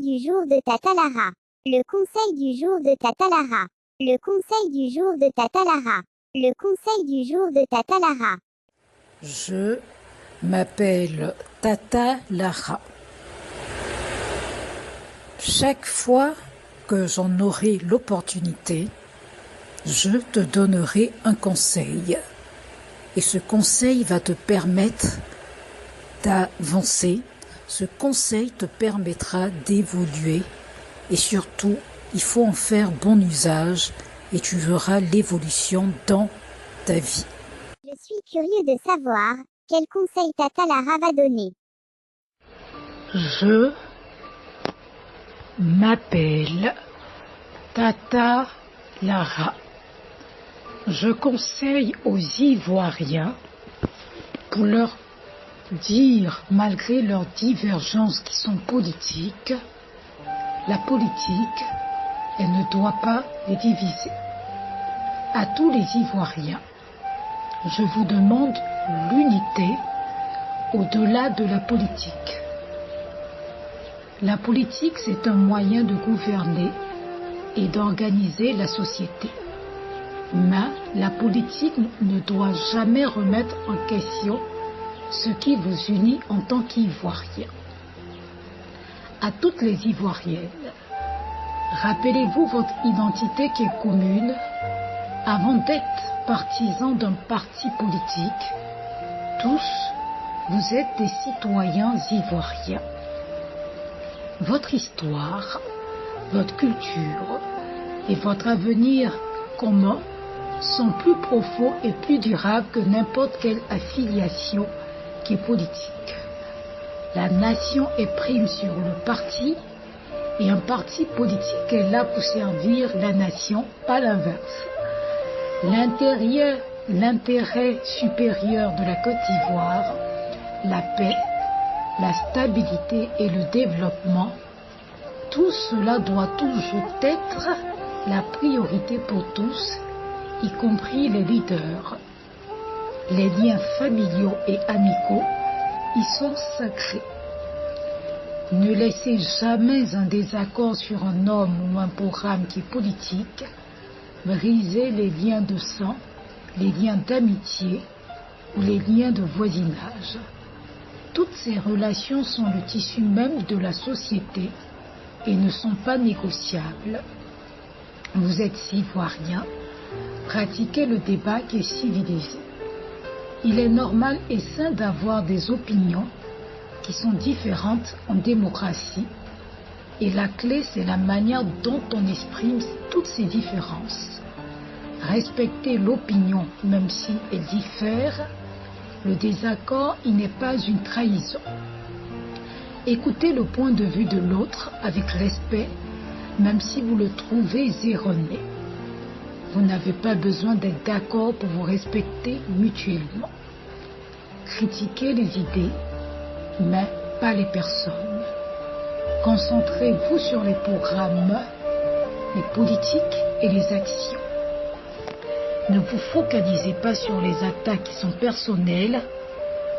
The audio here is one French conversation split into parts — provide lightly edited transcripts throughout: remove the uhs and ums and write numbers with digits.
Du jour de Tata Lara. Le conseil du jour de Tata Lara. Le conseil du jour de Tata Lara. Le conseil du jour de Tata Lara. Je m'appelle Tata Lara. Chaque fois que j'en aurai l'opportunité, je te donnerai un conseil. Et ce conseil va te permettre d'avancer. Ce conseil te permettra d'évoluer. Et surtout, il faut en faire bon usage et tu verras l'évolution dans ta vie. Je suis curieux de savoir quel conseil Tata Lara va donner. Je m'appelle Tata Lara. Je conseille aux Ivoiriens pour leur dire, malgré leurs divergences qui sont politiques, la politique, elle ne doit pas les diviser. À tous les Ivoiriens, je vous demande l'unité au-delà de la politique. La politique, c'est un moyen de gouverner et d'organiser la société. Mais la politique ne doit jamais remettre en question ce qui vous unit en tant qu'Ivoiriens. À toutes les Ivoiriennes, rappelez-vous votre identité qui est commune avant d'être partisans d'un parti politique. Tous, vous êtes des citoyens ivoiriens. Votre histoire, votre culture et votre avenir commun sont plus profonds et plus durables que n'importe quelle affiliation qui est politique. La nation est prime sur le parti et un parti politique est là pour servir la nation, pas l'inverse. L'intérêt supérieur de la Côte d'Ivoire, la paix, la stabilité et le développement, tout cela doit toujours être la priorité pour tous, y compris les leaders. Les liens familiaux et amicaux y sont sacrés. Ne laissez jamais un désaccord sur un homme ou un programme qui est politique briser les liens de sang, les liens d'amitié ou les liens de voisinage. Toutes ces relations sont le tissu même de la société et ne sont pas négociables. Vous êtes Ivoiriens, pratiquez le débat qui est civilisé. Il est normal et sain d'avoir des opinions qui sont différentes en démocratie et la clé c'est la manière dont on exprime toutes ces différences. Respectez l'opinion même si elle diffère. Le désaccord, il n'est pas une trahison. Écoutez le point de vue de l'autre avec respect, même si vous le trouvez erroné. Vous n'avez pas besoin d'être d'accord pour vous respecter mutuellement. Critiquez les idées, mais pas les personnes. Concentrez-vous sur les programmes, les politiques et les actions. Ne vous focalisez pas sur les attaques qui sont personnelles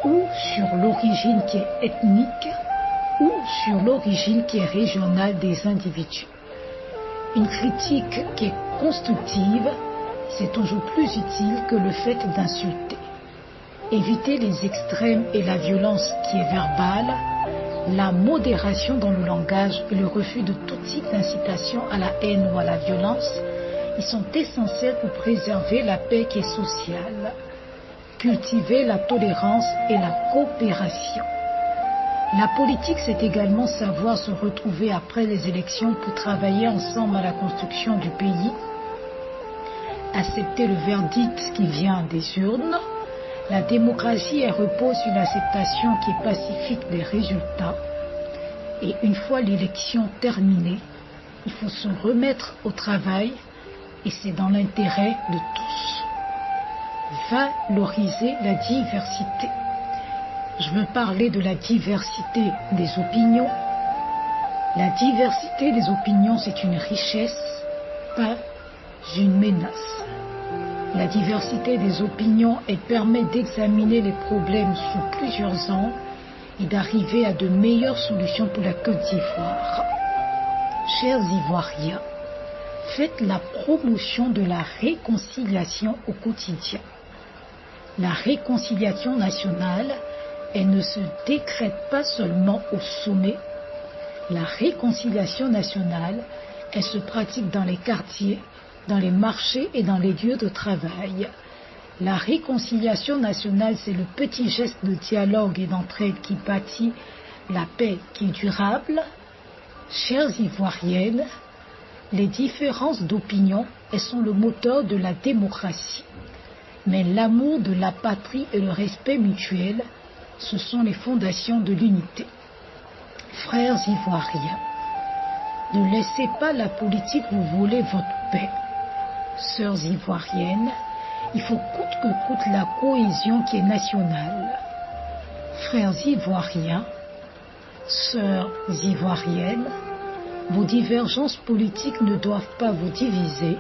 ou sur l'origine qui est ethnique ou sur l'origine qui est régionale des individus. Une critique qui est constructive, c'est toujours plus utile que le fait d'insulter. Évitez les extrêmes et la violence qui est verbale, la modération dans le langage et le refus de tout type d'incitation à la haine ou à la violence. Ils sont essentiels pour préserver la paix qui est sociale, cultiver la tolérance et la coopération. La politique, c'est également savoir se retrouver après les élections pour travailler ensemble à la construction du pays, accepter le verdict qui vient des urnes. La démocratie, elle repose sur l'acceptation qui est pacifique des résultats. Et une fois l'élection terminée, il faut se remettre au travail. Et c'est dans l'intérêt de tous. Valoriser la diversité. Je veux parler de la diversité des opinions. La diversité des opinions, c'est une richesse, pas une menace. La diversité des opinions, elle permet d'examiner les problèmes sous plusieurs angles et d'arriver à de meilleures solutions pour la Côte d'Ivoire. Chers Ivoiriens, faites la promotion de la réconciliation au quotidien. La réconciliation nationale, elle ne se décrète pas seulement au sommet. La réconciliation nationale, elle se pratique dans les quartiers, dans les marchés et dans les lieux de travail. La réconciliation nationale, c'est le petit geste de dialogue et d'entraide qui bâtit la paix qui est durable. Chères Ivoiriennes, les différences d'opinion, elles sont le moteur de la démocratie. Mais l'amour de la patrie et le respect mutuel, ce sont les fondations de l'unité. Frères Ivoiriens, ne laissez pas la politique vous voler votre paix. Sœurs Ivoiriennes, il faut coûte que coûte la cohésion qui est nationale. Frères Ivoiriens, sœurs Ivoiriennes, vos divergences politiques ne doivent pas vous diviser.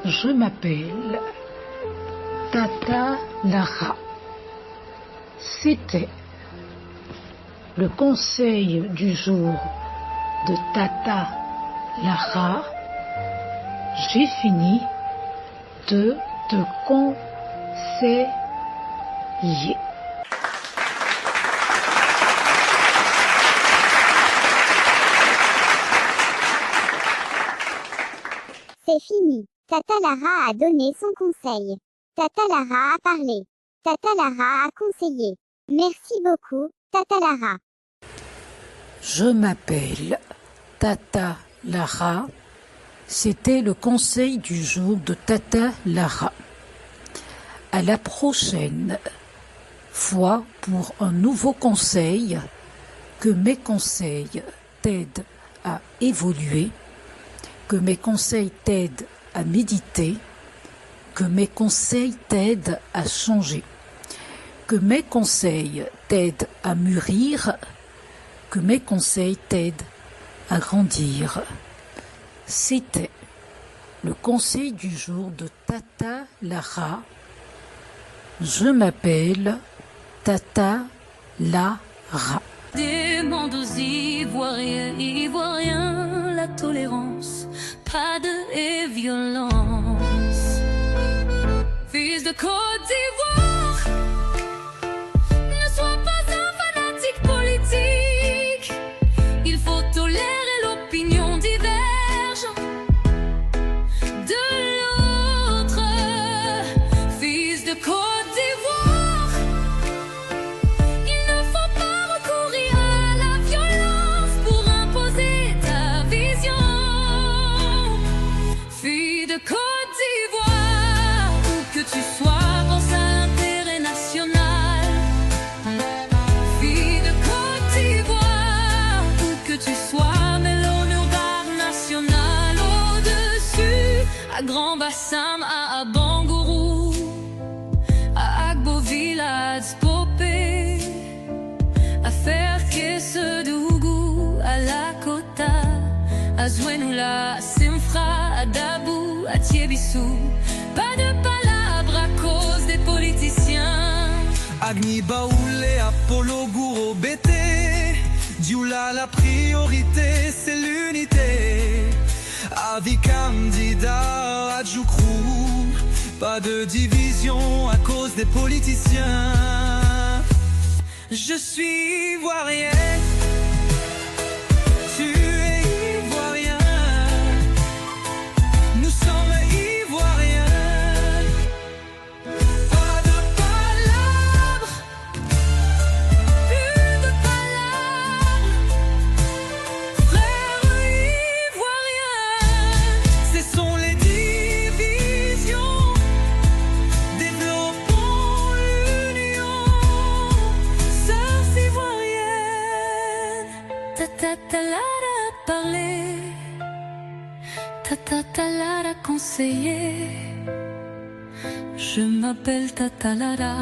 Je m'appelle Tata Lara. C'était le conseil du jour de Tata Lara. J'ai fini de te conseiller. C'est fini. Tata Lara a donné son conseil. Tata Lara a parlé. Tata Lara a conseillé. Merci beaucoup, Tata Lara. Je m'appelle Tata Lara. C'était le conseil du jour de Tata Lara. À la prochaine fois pour un nouveau conseil, que mes conseils t'aident à évoluer, que mes conseils t'aident à méditer, que mes conseils t'aident à changer, que mes conseils t'aident à mûrir, que mes conseils t'aident à grandir. C'était le conseil du jour de Tata Lara. Je m'appelle Tata Lara. Demande aux Ivoiriens, la tolérance, pas de violence. Fils de Côte d'Ivoire, ne sois pas un fanatique politique. Il faut tolérer l'opinion diverge de l'autre. Fils de Côte d'Ivoire, il ne faut pas recourir à la violence pour imposer ta vision. Fille de Côte d'Ivoire, où que tu sois, pense à l'intérêt national. Fille de Côte d'Ivoire, où que tu sois, mets l'honneur d'art national au-dessus. À Grand Bassam, à Bangourou, à Agboville, à Spopé, à Ferke-Sedougou, à Lakota, à Zouenoula, à Simfra, à Dabou, à Tiébissou. Pas de palabres à cause des politiciens. Agni Baoulé, Apollo Gouro, Bété, Dioula, la priorité, c'est l'unité. Avis candidat, Adjoukrou, pas de division à cause des politiciens. Je suis ivoirienne, tu es ivoirien, nous sommes ivoiriens. Pas de palabres, plus de palabres, frères ivoiriens. Cessons les divisions, développons l'union. Sœurs ivoiriennes, Tata Lara a parlé, Tata Lara a conseillé. Je m'appelle Tata Lara,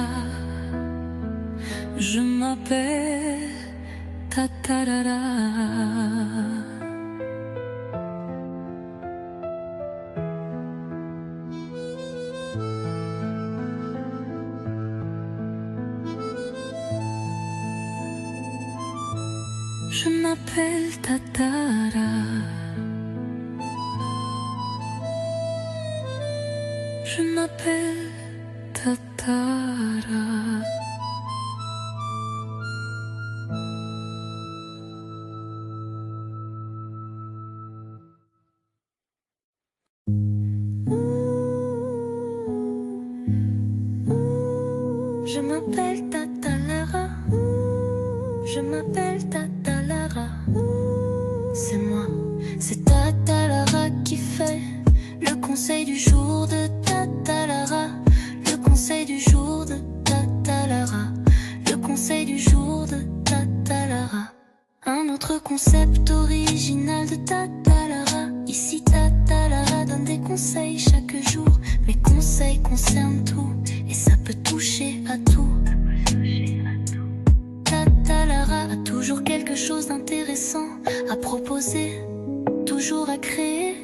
je m'appelle Tata Lara. Je m'appelle Tata Lara. m'appelle Tatara. Je m'appelle Tata Lara. Je m'appelle Tata Lara. C'est moi, c'est Tata Lara qui fait le conseil du jour de Tata Lara. Le conseil du jour de Tata Lara. Le conseil du jour de Tata Lara. Un autre concept original de Tata Lara. Ici Tata Lara donne des conseils chaque jour. Mes conseils concernent tout et ça peut toucher à tout. Tata Lara a toujours quelque chose d'intéressant à proposer, toujours à créer,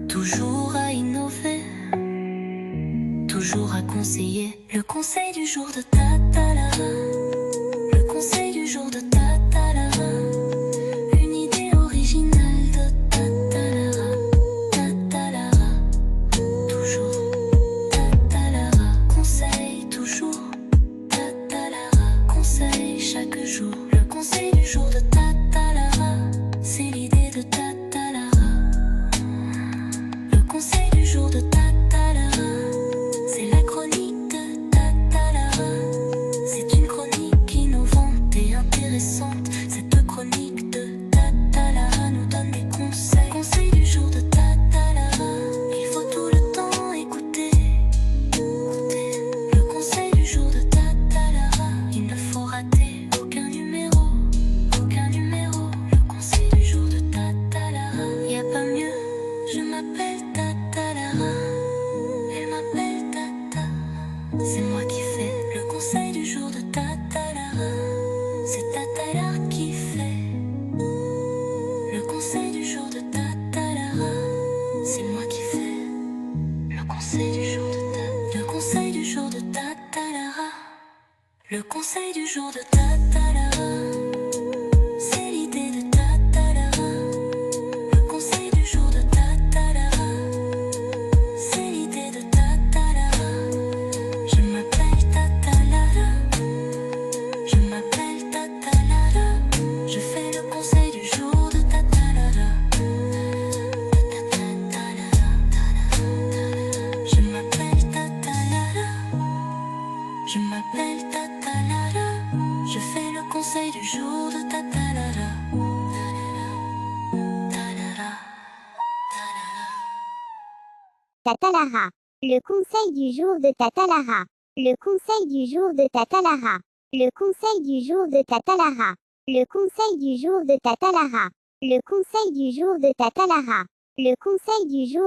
toujours à innover, toujours à conseiller. Le conseil du jour de Tata Lara. Le conseil du jour de Tata Lara. Une idée originale de Tata Lara. Tata Lara. Toujours. Tata Lara. Conseil toujours. Tata Lara. Conseil chaque jour. Le conseil du jour de Tata Lara. C'est l'idée de Tata Lara. Le conseil du jour de Tata Lara. C'est la chronique de Tata Lara. C'est une chronique innovante et intéressante. Cette chronique de Tata Lara nous donne des conseils. Conseil du jour de Tata Lara. Il faut tout le temps écouter. Le conseil du jour de Tata Lara. Il ne faut rater aucun numéro. Aucun numéro. Le conseil du jour de Tata Lara. Y a pas mieux. Je m'appelle Tata Lara. Elle m'appelle Tata. C'est moi qui fais le conseil du jour de Tata Lara. C'est Tata Lara qui fait le conseil du jour de Tata Lara. C'est moi qui fais le conseil du jour de Tata. Le conseil du jour de Tata Lara. Le conseil du jour de Tata Lara. C'est l'idée de Tata Lara. Le conseil du jour de Tata Lara. C'est l'idée de Tata Lara. Je m'appelle Tata Lara. Je m'appelle Tata Lara. Je fais le conseil du jour de Tata Lara. Tata Lara. Je m'appelle Tata Lara. Je m'appelle Tata Lara. Je fais le conseil du jour de Tata Lara. Tata Lara. Le conseil du jour de Tata Lara. Le conseil du jour de Tata Lara. Le conseil du jour de Tata Lara. Le conseil du jour de Tata Lara. Le conseil du jour de Tata Lara. Le conseil du jour.